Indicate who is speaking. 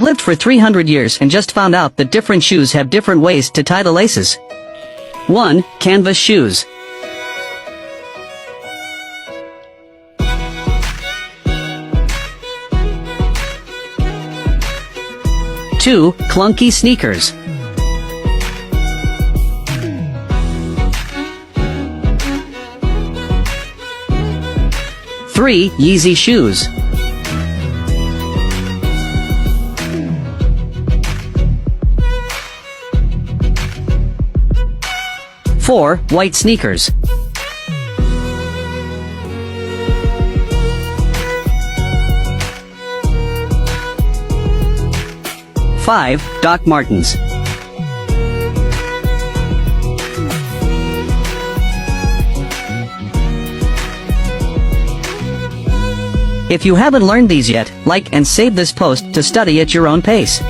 Speaker 1: lived for 300 years and just found out that different shoes have different ways to tie the laces. 1. Canvas shoes. 2. Clunky sneakers. 3. Yeezy shoes. 4. White sneakers. 5. Doc Martens. If you haven't learned these yet, like and save this post to study at your own pace.